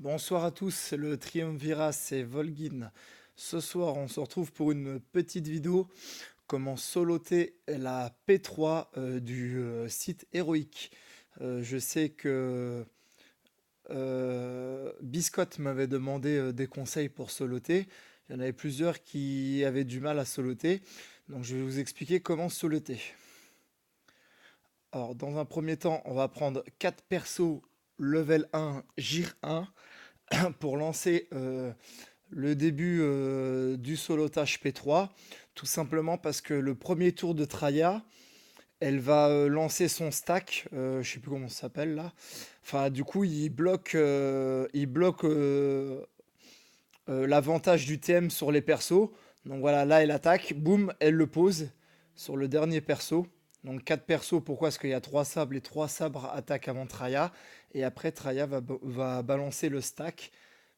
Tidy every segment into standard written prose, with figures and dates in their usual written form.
Bonsoir à tous, c'est le Triumvirat, c'est Volgin. Ce soir, on se retrouve pour une petite vidéo comment soloter la P3 du site héroïque. Je sais que Biscotte m'avait demandé des conseils pour soloter. Il y en avait plusieurs qui avaient du mal à soloter. Donc je vais vous expliquer comment soloter. Alors, dans un premier temps, on va prendre 4 persos level 1, Gir 1 pour lancer le début du solotage P3, tout simplement parce que le premier tour de Traya, elle va lancer son stack, je sais plus comment ça s'appelle là. Enfin, du coup, il bloque l'avantage du TM sur les persos. Donc voilà, là elle attaque, boum, elle le pose sur le dernier perso. Donc 4 persos, pourquoi? Parce qu'il y a 3 sabres, les 3 sabres attaquent avant Traya. Et après, Traya va balancer le stack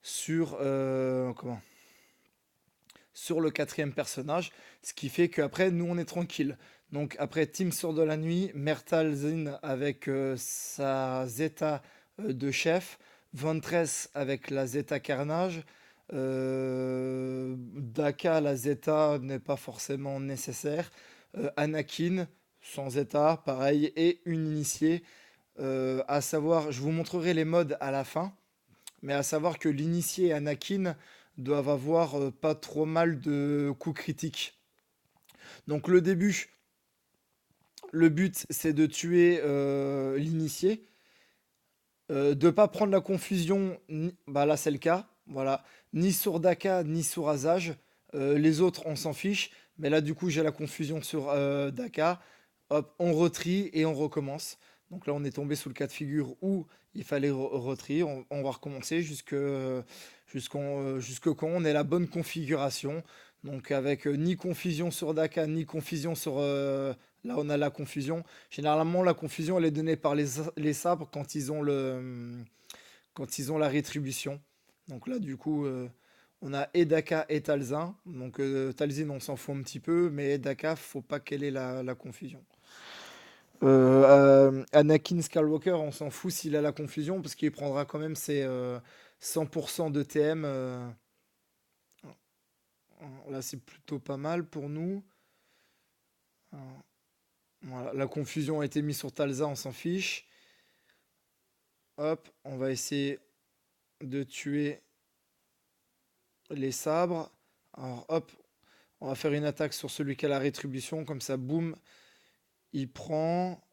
sur, sur le quatrième personnage, ce qui fait qu'après, nous, on est tranquille. Donc après, Team sort de la nuit, Mertalzin avec sa Zeta de chef, Ventress avec la Zeta Carnage, Daka, la Zeta n'est pas forcément nécessaire, Anakin, sans Zeta, pareil, et une initiée, à savoir, je vous montrerai les modes à la fin, mais à savoir que l'initié et Anakin doivent avoir pas trop mal de coups critiques. Donc le début, le but c'est de tuer l'initié, de pas prendre la confusion, bah là c'est le cas, voilà, ni sur Daka ni sur Azage. Les autres on s'en fiche, mais là du coup j'ai la confusion sur Daka, hop, on retrie et on recommence. Donc là on est tombé sous le cas de figure où il fallait retrie, on va recommencer jusque quand on ait la bonne configuration. Donc avec ni confusion sur Daka, ni confusion sur... là on a la confusion. Généralement la confusion elle est donnée par les sabres quand ils ont la rétribution. Donc là du coup on a Edaka et Talzin. Donc Talzin on s'en fout un petit peu, mais Edaka faut pas qu'elle ait la confusion. Anakin Skywalker, on s'en fout s'il a la confusion parce qu'il prendra quand même ses 100% de TM. Là, c'est plutôt pas mal pour nous. Voilà, la confusion a été mise sur Talza, on s'en fiche. Hop, on va essayer de tuer les sabres. Alors, hop, on va faire une attaque sur celui qui a la rétribution. Comme ça, boum, il prend.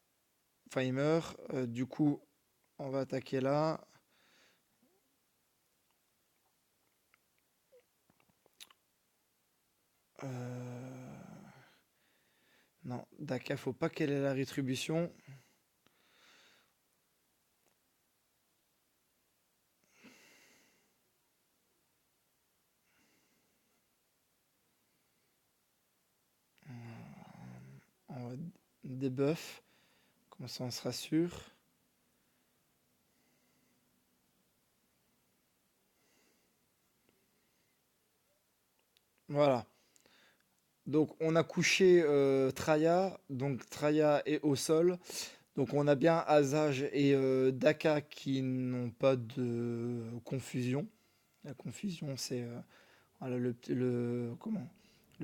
Enfin, il meurt. Du coup, on va attaquer là. Non, Daka, faut pas qu'elle ait la rétribution. On va débuff. Comme ça, on sera sûr. Voilà. Donc, on a couché Traya. Donc, Traya est au sol. Donc, on a bien Azage et Daka qui n'ont pas de confusion. La confusion, c'est voilà, le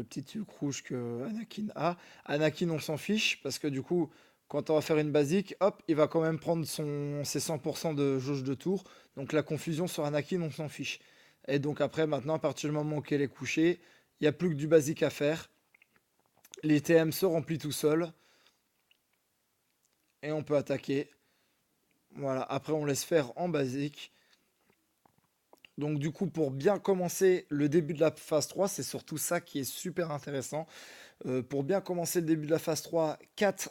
petit truc rouge que Anakin a. Anakin, on s'en fiche parce que du coup, quand on va faire une basique, hop, il va quand même prendre ses 100% de jauge de tour. Donc la confusion sur Anakin, on s'en fiche. Et donc après, maintenant, à partir du moment qu'elle est couchée, il n'y a plus que du basique à faire. Les TM se remplissent tout seul et on peut attaquer. Voilà, après on laisse faire en basique. Donc du coup, pour bien commencer le début de la phase 3, c'est surtout ça qui est super intéressant. Pour bien commencer le début de la phase 3,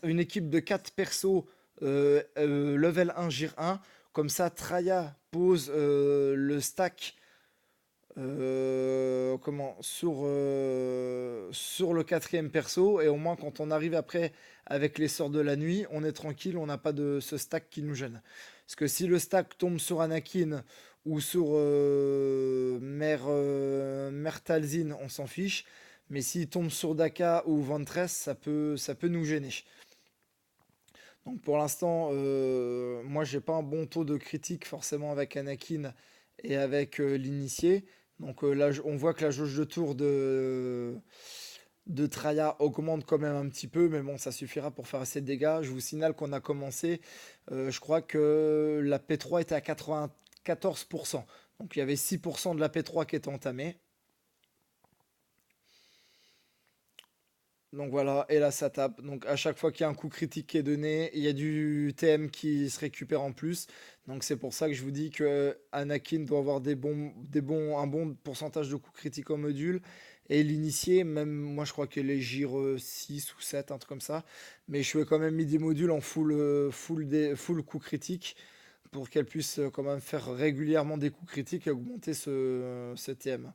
une équipe de 4 persos level 1, Gir 1. Comme ça, Traya pose le stack sur le quatrième perso. Et au moins, quand on arrive après avec les sorts de la nuit, on est tranquille, on n'a pas de ce stack qui nous gêne. Parce que si le stack tombe sur Anakin ou sur Mère Talzin, on s'en fiche. Mais s'il tombe sur Daka ou Ventress, ça peut nous gêner. Donc pour l'instant, moi j'ai pas un bon taux de critique forcément avec Anakin et avec l'initié. Donc là, on voit que la jauge de tour de Traya augmente quand même un petit peu, mais bon, ça suffira pour faire assez de dégâts. Je vous signale qu'on a commencé, je crois que la P3 était à 94%. Donc il y avait 6% de la P3 qui était entamée. Donc voilà, et là ça tape. Donc à chaque fois qu'il y a un coup critique qui est donné, il y a du TM qui se récupère en plus. Donc c'est pour ça que je vous dis que Anakin doit avoir un bon pourcentage de coups critiques au module. Et l'initié, même moi je crois qu'elle est gire 6 ou 7, un truc comme ça. Mais je lui ai quand même mis des modules en full coup critique pour qu'elle puisse quand même faire régulièrement des coups critiques et augmenter ce TM.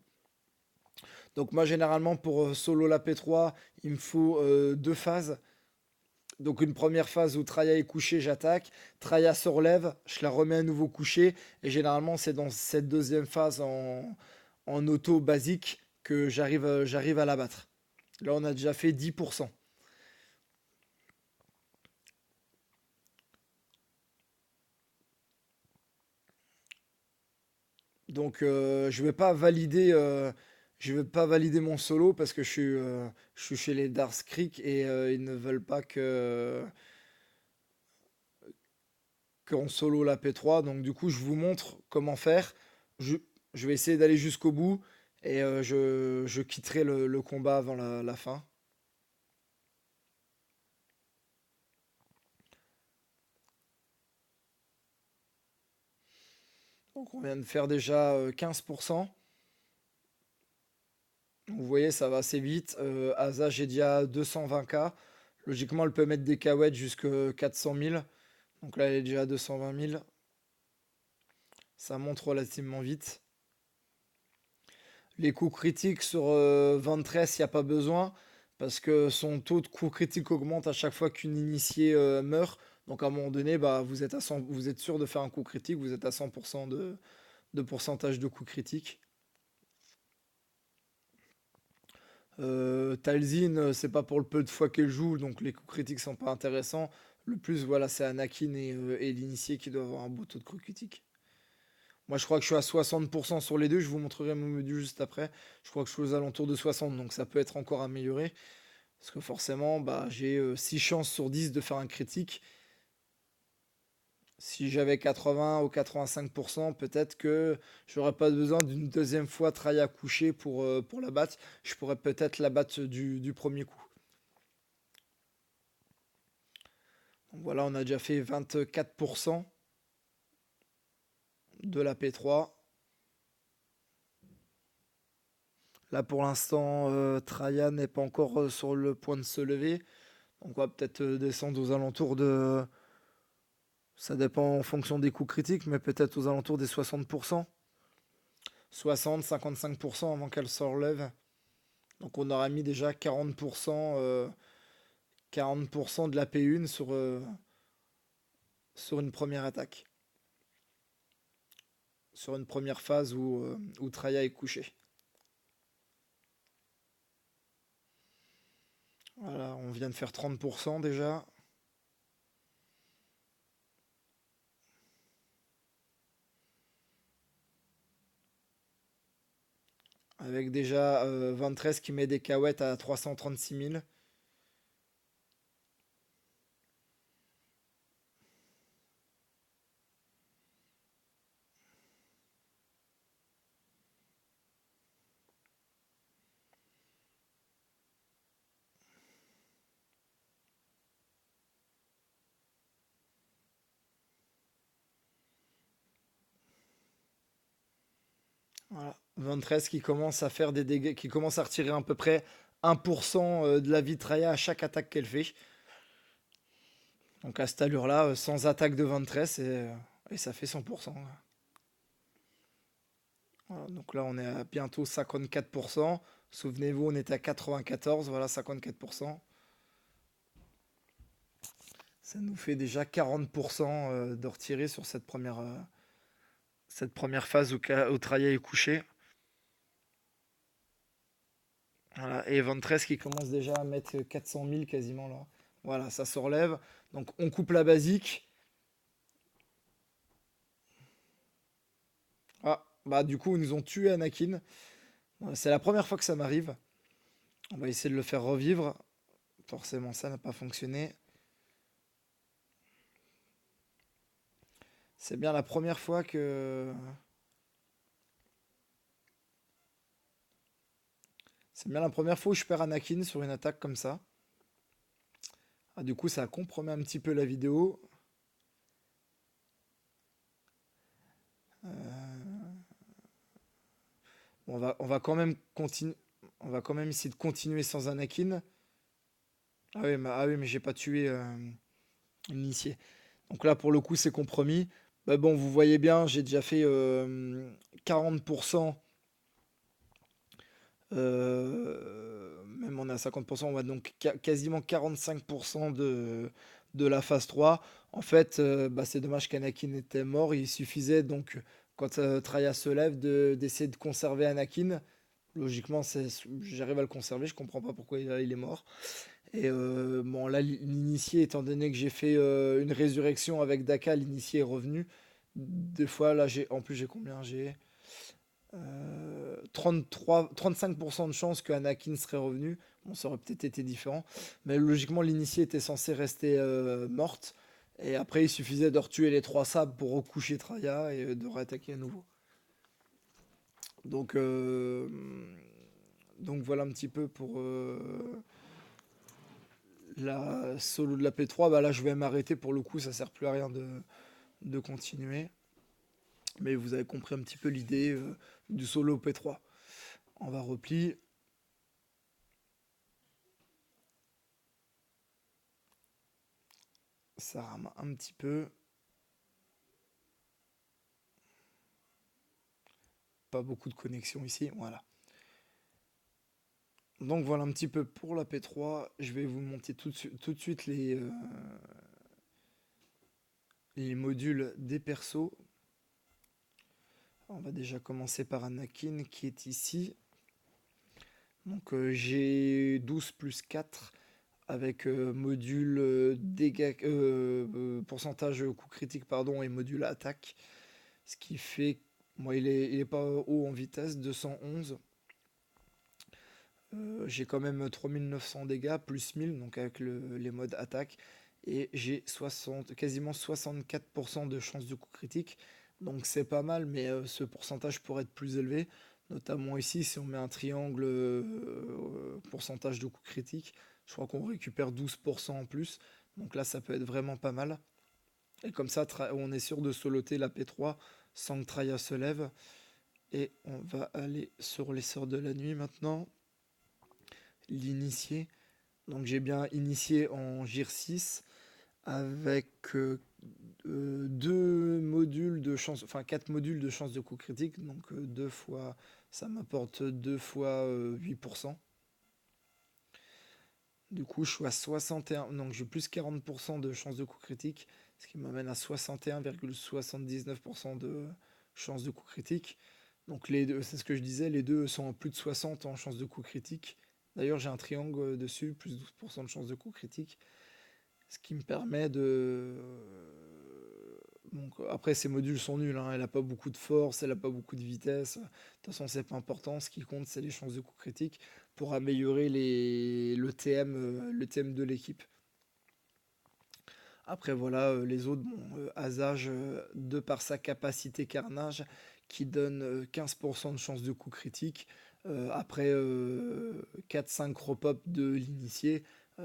Donc moi généralement pour solo la P3, il me faut deux phases. Donc une première phase où Traya est couché, j'attaque. Traya se relève, je la remets à nouveau couchée. Et généralement c'est dans cette deuxième phase en auto basique que j'arrive à la battre. Là on a déjà fait 10%. Donc je vais pas valider mon solo parce que je suis chez les Dark Creek et ils ne veulent pas qu'on solo la P3. Donc du coup, je vous montre comment faire. Je, je vais essayer d'aller jusqu'au bout et je quitterai le combat avant la fin. Donc on vient de faire déjà 15%. Vous voyez, ça va assez vite. Asa, j'ai déjà 220K. Logiquement, elle peut mettre des cahuètes jusqu'à 400 000. Donc là, elle est déjà à 220 000. Ça monte relativement vite. Les coups critiques sur Ventress, il n'y a pas besoin, parce que son taux de coups critiques augmente à chaque fois qu'une initiée meurt. Donc à un moment donné, bah, vous êtes sûr de faire un coup critique, vous êtes à 100% de pourcentage de coups critiques. Talzin, c'est pas pour le peu de fois qu'elle joue, donc les coups critiques sont pas intéressants. Le plus, voilà, c'est Anakin et l'initié qui doivent avoir un beau taux de coups critiques. Moi, je crois que je suis à 60% sur les deux. Je vous montrerai mon module juste après. Je crois que je suis aux alentours de 60, donc ça peut être encore amélioré. Parce que forcément, bah, j'ai 6 chances sur 10 de faire un critique. Si j'avais 80 ou 85%, peut-être que j'aurais pas besoin d'une deuxième fois try à coucher pour la battre. Je pourrais peut-être la battre du premier coup. Donc voilà, on a déjà fait 24% de la P3. Là, pour l'instant, Traya n'est pas encore sur le point de se lever. Donc on va peut-être descendre aux alentours de... Ça dépend en fonction des coups critiques, mais peut-être aux alentours des 60%. 60, 55% avant qu'elle se relève. Donc on aura mis déjà 40% de la P1 sur une première attaque. Sur une première phase où Traya est couché. Voilà, on vient de faire 30% déjà. Avec déjà 23 qui met des cahuètes à 336 000. Voilà. 23 qui commence à faire des dégâts, qui commence à retirer à peu près 1% de la vie de Traya à chaque attaque qu'elle fait. Donc à cette allure-là, sans attaque de 23 et ça fait 100%. Voilà, donc là, on est à bientôt 54%. Souvenez-vous, on était à 94, voilà 54%. Ça nous fait déjà 40% de retirer sur cette première phase où Traya est couché. Voilà, et 13 qui commence déjà à mettre 400 000 quasiment là. Voilà, ça se relève. Donc on coupe la basique. Ah, Bah du coup, ils nous ont tué Anakin. C'est la première fois que ça m'arrive. On va essayer de le faire revivre. Forcément, ça n'a pas fonctionné. C'est bien la première fois que... C'est bien la première fois où je perds Anakin sur une attaque comme ça. Ah, du coup, ça compromet un petit peu la vidéo. On va quand même continuer. On va quand même essayer de continuer sans Anakin. Ah oui, mais j'ai pas tué l'initié. Donc là, pour le coup, c'est compromis. Bah bon, vous voyez bien, j'ai déjà fait 40%. Même on est à 50%, on va donc quasiment 45% de la phase 3. En fait, bah, c'est dommage qu'Anakin était mort. Il suffisait donc, quand Traya se lève, d'essayer de conserver Anakin. Logiquement, j'arrive à le conserver. Je comprends pas pourquoi il est mort. Et bon, là, l'initié, étant donné que j'ai fait une résurrection avec Daka, l'initié est revenu. Des fois, là, en plus, j'ai combien? J'ai 35% de chances que Anakin serait revenu. Bon, ça aurait peut-être été différent. Mais logiquement, l'initié était censé rester morte. Et après, il suffisait de retuer les trois sables pour recoucher Traya et de réattaquer à nouveau. Donc, euh, donc voilà un petit peu pour la solo de la P3. Bah là, je vais m'arrêter pour le coup, ça sert plus à rien de continuer. Mais vous avez compris un petit peu l'idée du solo P3. On va repli. Ça rame un petit peu. Pas beaucoup de connexion ici. Voilà. Donc voilà un petit peu pour la P3. Je vais vous monter tout de suite les modules des persos. On va déjà commencer par Anakin qui est ici. Donc j'ai 12 plus 4 avec module dégâts, pourcentage coup critique pardon, et module attaque. Ce qui fait, moi il est pas haut en vitesse, 211. J'ai quand même 3900 dégâts, plus 1000, donc avec les modes attaque. Et j'ai quasiment 64% de chance de coup critique. Donc c'est pas mal, mais ce pourcentage pourrait être plus élevé. Notamment ici, si on met un triangle pourcentage de coup critique, je crois qu'on récupère 12% en plus. Donc là, ça peut être vraiment pas mal. Et comme ça, on est sûr de soloter la P3 sans que Traya se lève. Et on va aller sur les sorts de la nuit maintenant. L'initié. Donc j'ai bien initié en GIR 6 avec deux modules de chance, enfin 4 modules de chance de coup critique. Donc deux fois, ça m'apporte 2 fois 8%. Du coup, je suis à 61, donc j'ai plus 40% de chance de coup critique, ce qui m'amène à 61,79% de chance de coup critique. Donc les deux, c'est ce que je disais, les deux sont à plus de 60 en chance de coup critique. D'ailleurs, j'ai un triangle dessus, plus 12% de chance de coup critique, ce qui me permet de... Donc, après, ces modules sont nuls, hein. Elle n'a pas beaucoup de force, elle n'a pas beaucoup de vitesse. De toute façon, c'est pas important. Ce qui compte, c'est les chances de coup critique pour améliorer le TM de l'équipe. Après, voilà, les autres, bon, Asajj, de par sa capacité carnage, qui donne 15% de chance de coup critique. Après 4-5 repop de l'initié,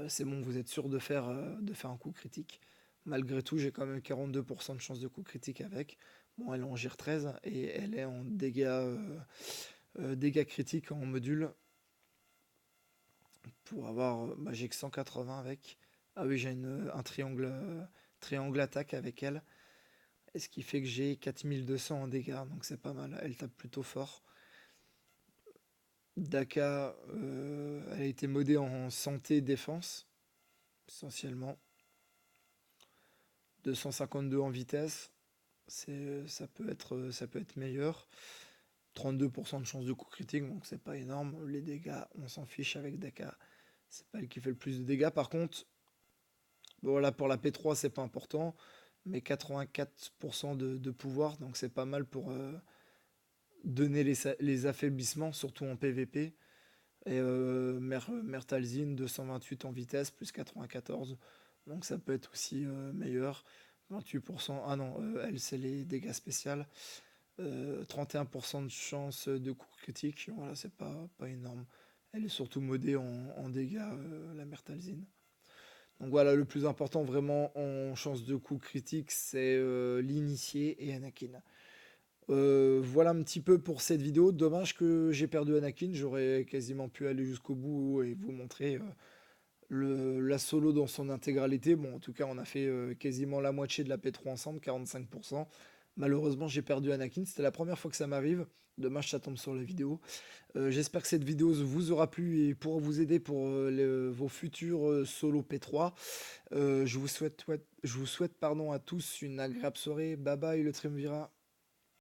c'est bon, vous êtes sûr de faire un coup critique. Malgré tout, j'ai quand même 42% de chance de coup critique avec. Bon, elle est en GIR 13 et elle est en dégâts critiques en module. Pour avoir, bah, j'ai que 180 avec. Ah oui, j'ai un triangle attaque avec elle. Et ce qui fait que j'ai 4200 en dégâts, donc c'est pas mal. Elle tape plutôt fort. Daka, elle a été modée en santé défense, essentiellement. 252 en vitesse, ça peut être meilleur. 32% de chance de coup critique, donc c'est pas énorme. Les dégâts, on s'en fiche avec Daka. C'est pas elle qui fait le plus de dégâts. Par contre, bon, voilà, pour la P3, c'est pas important, mais 84% de pouvoir, donc c'est pas mal donner les affaiblissements, surtout en PVP. Et Mertalzine 228 en vitesse, plus 94. Donc ça peut être aussi meilleur. 28%. Ah non, elle c'est les dégâts spéciaux. 31% de chance de coup critique. Voilà, c'est pas énorme. Elle est surtout modée en dégâts, la Mertalzine. Donc voilà, le plus important vraiment en chance de coup critique, c'est l'initié et Anakin. Voilà un petit peu pour cette vidéo. Dommage que j'ai perdu Anakin. J'aurais quasiment pu aller jusqu'au bout et vous montrer la solo dans son intégralité. Bon, en tout cas, on a fait quasiment la moitié de la P3 ensemble, 45%. Malheureusement, j'ai perdu Anakin. C'était la première fois que ça m'arrive. Dommage, ça tombe sur la vidéo. J'espère que cette vidéo vous aura plu et pourra vous aider pour vos futurs solo P3. Je vous souhaite, je vous souhaite pardon, à tous une agréable soirée. Bye bye le Triumvirat.